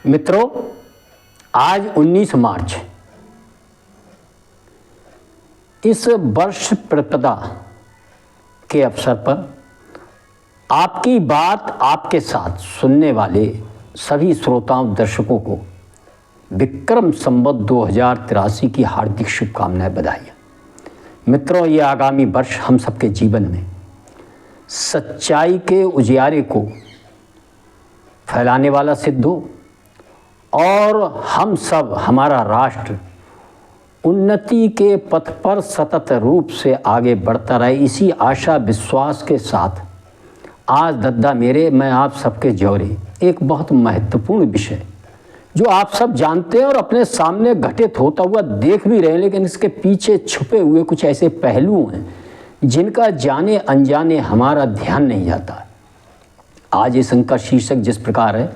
मित्रों, आज 19 मार्च इस वर्ष प्रतिपदा के अवसर पर आपकी बात आपके साथ सुनने वाले सभी श्रोताओं दर्शकों को विक्रम संवत 2083 की हार्दिक शुभकामनाएं, बधाइयाँ। मित्रों, ये आगामी वर्ष हम सबके जीवन में सच्चाई के उजियारे को फैलाने वाला सिद्ध हो और हम सब, हमारा राष्ट्र उन्नति के पथ पर सतत रूप से आगे बढ़ता रहे। इसी आशा विश्वास के साथ आज दद्दा मेरे, मैं आप सबके जौरे एक बहुत महत्वपूर्ण विषय जो आप सब जानते हैं और अपने सामने घटित होता हुआ देख भी रहे हैं, लेकिन इसके पीछे छुपे हुए कुछ ऐसे पहलू हैं जिनका जाने अनजाने हमारा ध्यान नहीं जाता। आज इस अंक का शीर्षक जिस प्रकार है,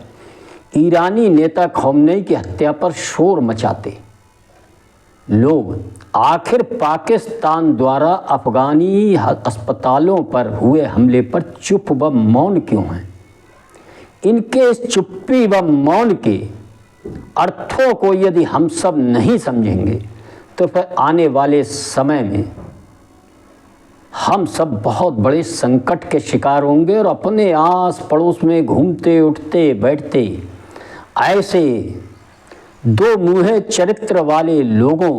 ईरानी नेता खौमेनी की हत्या पर शोर मचाते लोग आखिर पाकिस्तान द्वारा अफगानी अस्पतालों पर हुए हमले पर चुप व मौन क्यों हैं? इनके इस चुप्पी व मौन के अर्थों को यदि हम सब नहीं समझेंगे तो फिर आने वाले समय में हम सब बहुत बड़े संकट के शिकार होंगे और अपने आस पड़ोस में घूमते उठते बैठते ऐसे दो मुँहे चरित्र वाले लोगों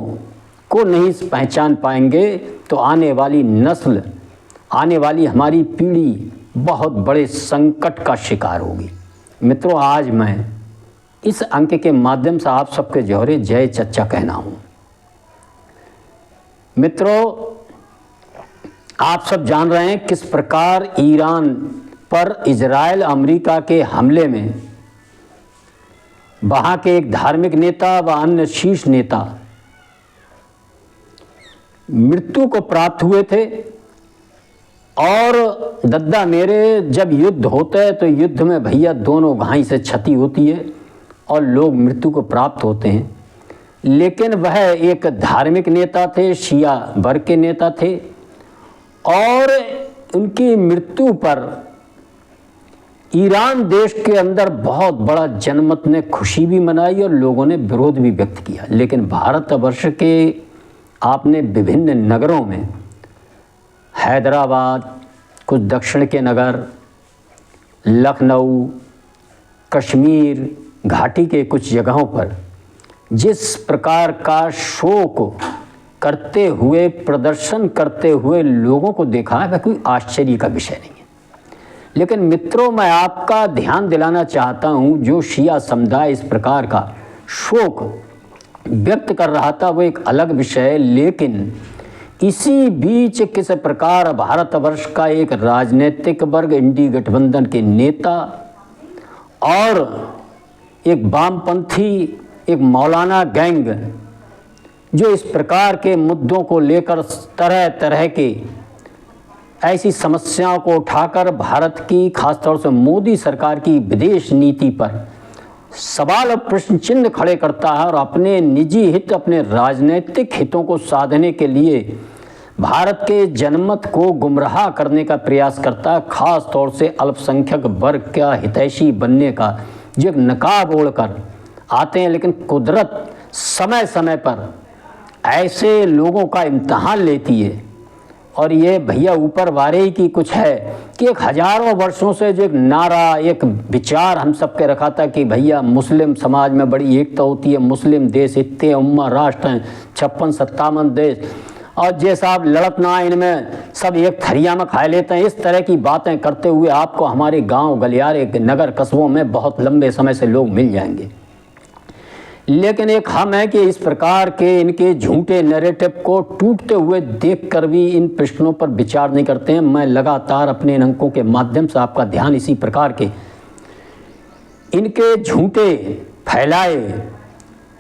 को नहीं पहचान पाएंगे तो आने वाली नस्ल, आने वाली हमारी पीढ़ी बहुत बड़े संकट का शिकार होगी। मित्रों, आज मैं इस अंक के माध्यम से आप सबके जौहरे जय चच्चा कहना हूँ। मित्रों, आप सब जान रहे हैं किस प्रकार ईरान पर इजराइल अमेरिका के हमले में वहाँ के एक धार्मिक नेता व अन्य शीर्ष नेता मृत्यु को प्राप्त हुए थे। और दद्दा मेरे, जब युद्ध होता है तो युद्ध में भैया दोनों घाई से क्षति होती है और लोग मृत्यु को प्राप्त होते हैं। लेकिन वह एक धार्मिक नेता थे, शिया वर्ग के नेता थे और उनकी मृत्यु पर ईरान देश के अंदर बहुत बड़ा जनमत ने खुशी भी मनाई और लोगों ने विरोध भी व्यक्त किया। लेकिन भारतवर्ष के आपने विभिन्न नगरों में, हैदराबाद, कुछ दक्षिण के नगर, लखनऊ, कश्मीर घाटी के कुछ जगहों पर जिस प्रकार का शोक करते हुए, प्रदर्शन करते हुए लोगों को देखा है, वह कोई आश्चर्य का विषय नहीं है। लेकिन मित्रों, मैं आपका ध्यान दिलाना चाहता हूं, जो शिया समुदाय इस प्रकार का शोक व्यक्त कर रहा था वो एक अलग विषय है। लेकिन इसी बीच किस प्रकार भारतवर्ष का एक राजनीतिक वर्ग, इंडी गठबंधन के नेता और एक वामपंथी, एक मौलाना गैंग जो इस प्रकार के मुद्दों को लेकर तरह तरह के ऐसी समस्याओं को उठाकर भारत की, खासतौर से मोदी सरकार की विदेश नीति पर सवाल और प्रश्न चिन्ह खड़े करता है और अपने निजी हित, अपने राजनीतिक हितों को साधने के लिए भारत के जनमत को गुमराह करने का प्रयास करता है। खास तौर से अल्पसंख्यक वर्ग का हितैषी बनने का जो एक नकाब ओढ़कर आते हैं। लेकिन कुदरत समय समय पर ऐसे लोगों का इम्तहान लेती है और ये भैया ऊपर वारे ही की कुछ है कि एक हजारों वर्षों से जो एक नारा, एक विचार हम सबके रखा था कि भैया मुस्लिम समाज में बड़ी एकता होती है, मुस्लिम देश इतने उम्मा राष्ट्र हैं, 56-57 देश, और जे साहब लड़त ना इनमें सब एक थरिया में खा लेते हैं। इस तरह की बातें करते हुए आपको हमारे गांव गलियारे, नगर कस्बों में बहुत लंबे समय से लोग मिल जाएंगे। लेकिन एक हम है कि इस प्रकार के इनके झूठे नैरेटिव को टूटते हुए देखकर भी इन प्रश्नों पर विचार नहीं करते हैं। मैं लगातार अपने इन अंकों के माध्यम से आपका ध्यान इसी प्रकार के इनके झूठे फैलाए,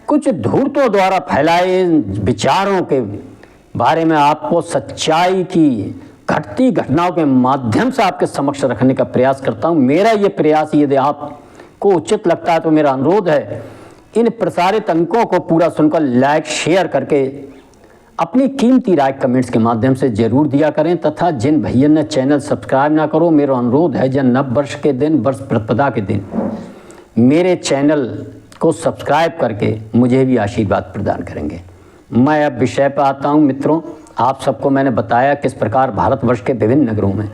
कुछ धूर्तों द्वारा फैलाए विचारों के बारे में आपको सच्चाई की घटती घटनाओं के माध्यम से आपके समक्ष रखने का प्रयास करता हूँ। मेरा ये प्रयास, यदि आपको उचित लगता है तो मेरा अनुरोध है, इन प्रसारित अंकों को पूरा सुनकर लाइक शेयर करके अपनी कीमती राय कमेंट्स के माध्यम से जरूर दिया करें। तथा जिन भैया ने चैनल सब्सक्राइब ना करो, मेरा अनुरोध है, जब नव वर्ष के दिन, वर्ष प्रतिपदा के दिन मेरे चैनल को सब्सक्राइब करके मुझे भी आशीर्वाद प्रदान करेंगे। मैं अब विषय पर आता हूँ मित्रों। आप सबको मैंने बताया किस प्रकार भारतवर्ष के विभिन्न नगरों में,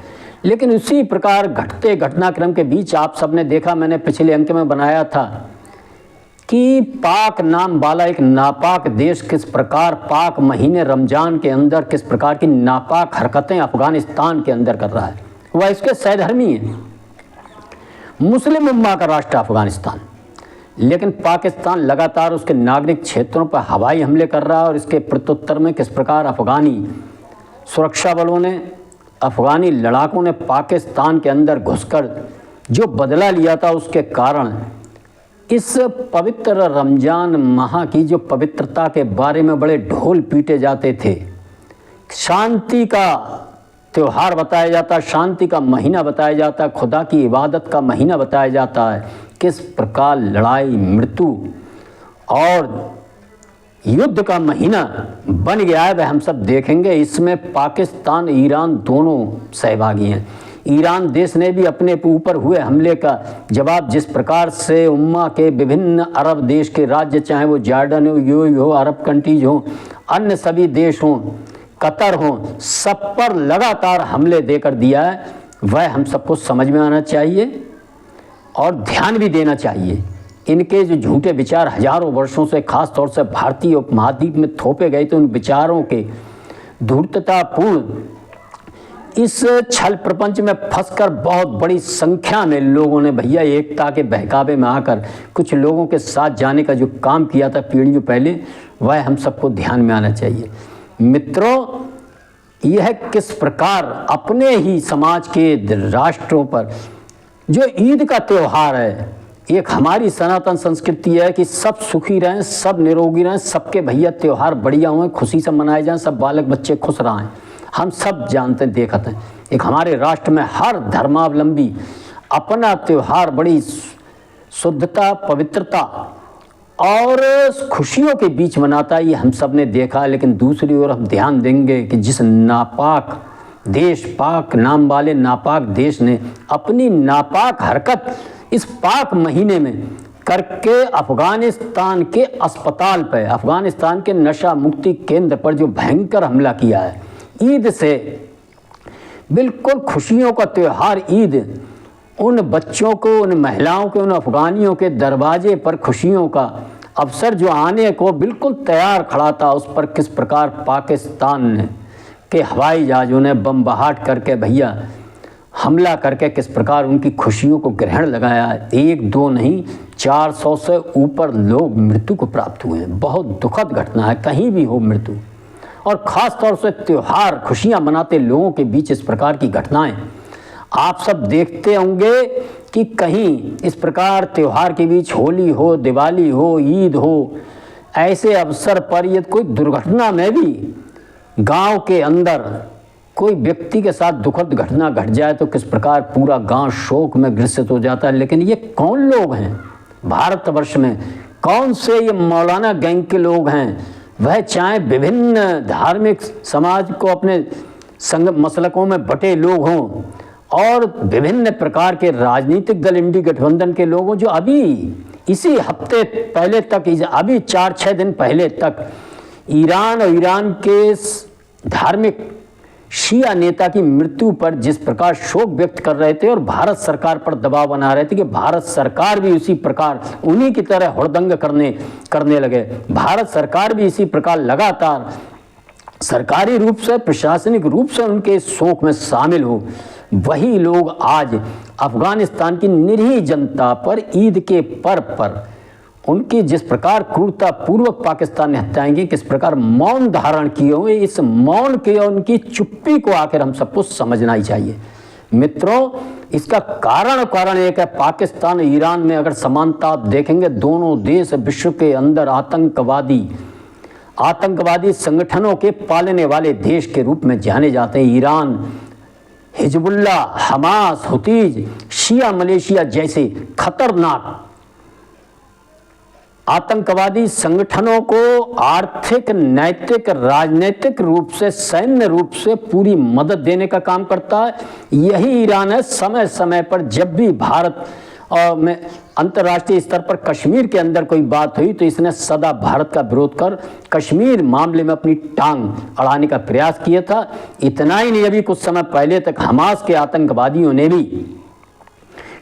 लेकिन उसी प्रकार घटते घटनाक्रम के बीच आप सबने देखा, मैंने पिछले अंक में बनाया था कि पाक नाम वाला एक नापाक देश किस प्रकार पाक महीने रमज़ान के अंदर किस प्रकार की नापाक हरकतें अफ़गानिस्तान के अंदर कर रहा है। वह इसके सहधर्मी है, मुस्लिम उम्मा का राष्ट्र अफ़गानिस्तान, लेकिन पाकिस्तान लगातार उसके नागरिक क्षेत्रों पर हवाई हमले कर रहा है। और इसके प्रत्युत्तर में किस प्रकार अफ़गानी सुरक्षा बलों ने, अफ़गानी लड़ाकों ने पाकिस्तान के अंदर घुसकर जो बदला लिया था, उसके कारण इस पवित्र रमज़ान माह की जो पवित्रता के बारे में बड़े ढोल पीटे जाते थे, शांति का त्यौहार बताया जाता, शांति का महीना बताया जाता, खुदा की इबादत का महीना बताया जाता है, किस प्रकार लड़ाई, मृत्यु और युद्ध का महीना बन गया है वह हम सब देखेंगे। इसमें पाकिस्तान, ईरान दोनों सहभागी हैं। ईरान देश ने भी अपने ऊपर हुए हमले का जवाब जिस प्रकार से उम्मा के विभिन्न अरब देश के राज्य, चाहे वो जॉर्डन हो, यूएई हो, अरब कंट्रीज हो, अन्य सभी देश हों, कतर हों, सब पर लगातार हमले देकर दिया है, वह हम सबको समझ में आना चाहिए और ध्यान भी देना चाहिए। इनके जो झूठे विचार हजारों वर्षों से खास तौर से भारतीय उपमहाद्वीप में थोपे गए थे, उन विचारों के धूर्ततापूर्ण इस छल प्रपंच में फंसकर बहुत बड़ी संख्या में लोगों ने भैया एकता के बहकावे में आकर कुछ लोगों के साथ जाने का जो काम किया था पीढ़ियों पहले, वह हम सबको ध्यान में आना चाहिए। मित्रों, यह किस प्रकार अपने ही समाज के राष्ट्रों पर जो ईद का त्यौहार है, एक हमारी सनातन संस्कृति है कि सब सुखी रहें, सब निरोगी रहें, सबके भैया त्यौहार बढ़िया हों, खुशी से मनाए जाएं, सब बालक बच्चे खुश रहें। हम सब जानते हैं, देखते हैं, एक हमारे राष्ट्र में हर धर्मावलंबी अपना त्यौहार बड़ी शुद्धता, पवित्रता और खुशियों के बीच मनाता है, ये हम सब ने देखा। लेकिन दूसरी ओर हम ध्यान देंगे कि जिस नापाक देश, पाक नाम वाले नापाक देश ने अपनी नापाक हरकत इस पाक महीने में करके अफ़गानिस्तान के अस्पताल पर, अफ़गानिस्तान के नशा मुक्ति केंद्र पर जो भयंकर हमला किया है, ईद से बिल्कुल खुशियों का त्यौहार ईद उन बच्चों को, उन महिलाओं के, उन अफ़गानियों के दरवाजे पर खुशियों का अवसर जो आने को बिल्कुल तैयार खड़ा था, उस पर किस प्रकार पाकिस्तान के हवाई जहाज़ों ने बमबहाट करके भैया हमला करके किस प्रकार उनकी खुशियों को ग्रहण लगाया। एक दो नहीं, 400 से ऊपर लोग मृत्यु को प्राप्त हुए हैं। बहुत दुखद घटना है, कहीं भी हो मृत्यु, और ख़ास तौर से त्यौहार, खुशियां मनाते लोगों के बीच इस प्रकार की घटनाएं आप सब देखते होंगे कि कहीं इस प्रकार त्यौहार के बीच होली हो, दिवाली हो, ईद हो, ऐसे अवसर पर यदि कोई दुर्घटना में भी गांव के अंदर कोई व्यक्ति के साथ दुखद घटना घट जाए तो किस प्रकार पूरा गांव शोक में ग्रसित हो जाता है। लेकिन ये कौन लोग हैं भारतवर्ष में, कौन से ये मौलाना गैंग के लोग हैं, वह चाहे विभिन्न धार्मिक समाज को अपने संग मसलकों में बटे लोग हों और विभिन्न प्रकार के राजनीतिक दल, इंडी गठबंधन के लोग हों, जो अभी इसी हफ्ते पहले तक, अभी 4-6 दिन पहले तक ईरान और ईरान के धार्मिक शिया नेता की मृत्यु पर जिस प्रकार शोक व्यक्त कर रहे थे और भारत सरकार पर दबाव बना रहे थे कि भारत सरकार भी उसी प्रकार उन्हीं की तरह हुड़दंग करने लगे। भारत सरकार भी इसी प्रकार लगातार सरकारी रूप से, प्रशासनिक रूप से उनके शोक में शामिल हो। वही लोग आज अफगानिस्तान की निरीह जनता पर ईद के पर्व पर उनकी जिस प्रकार क्रूरता पूर्वक पाकिस्तान ने हत्याएं की, किस प्रकार मौन धारण किए हुए, इस मौन के और उनकी चुप्पी को आखिर हम सबको समझना ही चाहिए। मित्रों, इसका कारण एक है, पाकिस्तान ईरान में अगर समानता आप देखेंगे, दोनों देश विश्व के अंदर आतंकवादी संगठनों के पालने वाले देश के रूप में जाने जाते हैं। ईरान हिजबुल्लाह, हमास, हुतीज, शिया मलेशिया जैसे खतरनाक आतंकवादी संगठनों को आर्थिक, नैतिक, राजनीतिक रूप से, सैन्य रूप से पूरी मदद देने का काम करता है। यही ईरान है समय समय पर जब भी भारत और मैं अंतर्राष्ट्रीय स्तर पर कश्मीर के अंदर कोई बात हुई तो इसने सदा भारत का विरोध कर कश्मीर मामले में अपनी टांग अड़ाने का प्रयास किया था। इतना ही नहीं, अभी कुछ समय पहले तक हमास के आतंकवादियों ने भी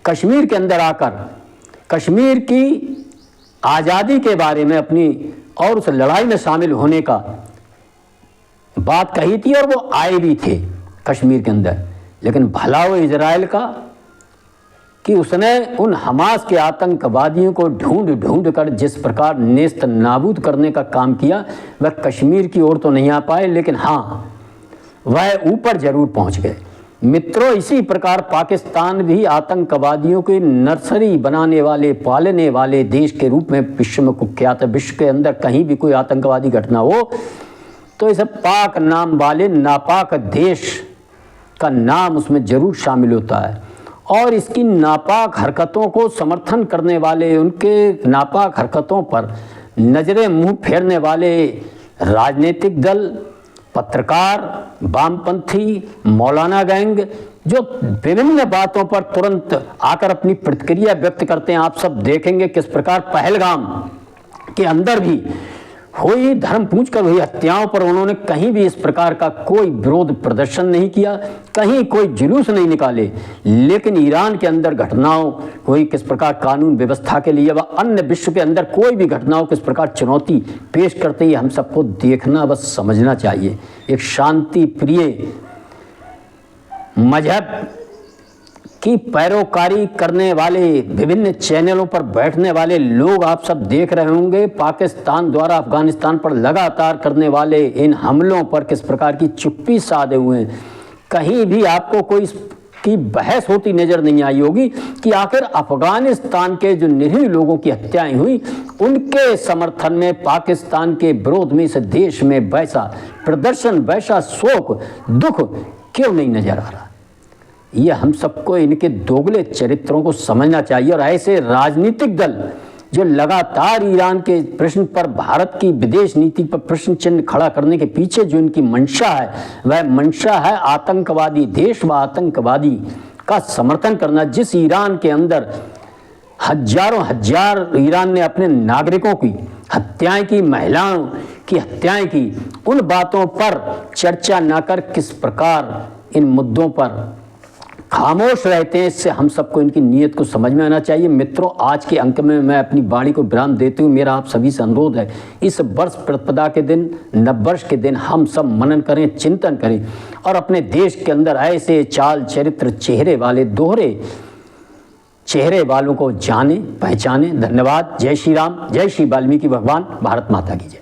कश्मीर के अंदर आकर कश्मीर की आज़ादी के बारे में अपनी और उस लड़ाई में शामिल होने का बात कही थी और वो आए भी थे कश्मीर के अंदर। लेकिन भला वो इजराइल का कि उसने उन हमास के आतंकवादियों को ढूंढ ढूंढ कर जिस प्रकार नेस्त नाबूद करने का काम किया, वह कश्मीर की ओर तो नहीं आ पाए, लेकिन हाँ वह ऊपर जरूर पहुंच गए। मित्रों, इसी प्रकार पाकिस्तान भी आतंकवादियों की नर्सरी बनाने वाले, पालने वाले देश के रूप में विश्व में कुख्यात है। विश्व के अंदर कहीं भी कोई आतंकवादी घटना हो तो इसे पाक नाम वाले नापाक देश का नाम उसमें जरूर शामिल होता है। और इसकी नापाक हरकतों को समर्थन करने वाले, उनके नापाक हरकतों पर नजरें मुंह फेरने वाले राजनीतिक दल, पत्रकार, वामपंथी, मौलाना गैंग जो विभिन्न बातों पर तुरंत आकर अपनी प्रतिक्रिया व्यक्त करते हैं। आप सब देखेंगे किस प्रकार पहलगाम के अंदर भी हुई धर्म पूछकर हुई हत्याओं पर उन्होंने कहीं भी इस प्रकार का कोई विरोध प्रदर्शन नहीं किया, कहीं कोई जुलूस नहीं निकाले। लेकिन ईरान के अंदर घटनाओं हुई किस प्रकार कानून व्यवस्था के लिए व अन्य विश्व के अंदर कोई भी घटनाओं किस प्रकार चुनौती पेश करते ही हम सबको देखना बस समझना चाहिए। एक शांति प्रिय मजहब की पैरोकारी करने वाले विभिन्न चैनलों पर बैठने वाले लोग आप सब देख रहे होंगे पाकिस्तान द्वारा अफगानिस्तान पर लगातार करने वाले इन हमलों पर किस प्रकार की चुप्पी साधे हुए हैं। कहीं भी आपको कोई की बहस होती नजर नहीं आई होगी कि आखिर अफगानिस्तान के जो निरीह लोगों की हत्याएं हुई उनके समर्थन में, पाकिस्तान के विरोध में इस देश में वैसा प्रदर्शन, वैसा शोक, दुख क्यों नहीं नजर आ रहा। ये हम सबको इनके दोगले चरित्रों को समझना चाहिए। और ऐसे राजनीतिक दल जो लगातार ईरान के प्रश्न पर, भारत की विदेश नीति पर प्रश्न चिन्ह खड़ा करने के पीछे जो इनकी मंशा है, वह मंशा है आतंकवादी देश व आतंकवादी का समर्थन करना। जिस ईरान के अंदर हजारों हजार ईरान ने अपने नागरिकों की हत्याएं की, महिलाओं की हत्याएं की, उन बातों पर चर्चा न कर किस प्रकार इन मुद्दों पर खामोश रहते हैं, इससे हम सबको इनकी नीयत को समझ में आना चाहिए। मित्रों, आज के अंक में मैं अपनी वाणी को विराम देती हूँ। मेरा आप सभी से अनुरोध है, इस वर्ष प्रतिपदा के दिन, नववर्ष के दिन हम सब मनन करें, चिंतन करें और अपने देश के अंदर ऐसे चाल चरित्र, चेहरे वाले, दोहरे चेहरे वालों को जाने, पहचाने। धन्यवाद। जय श्री राम, जय श्री वाल्मीकि भगवान। भारत माता की जय।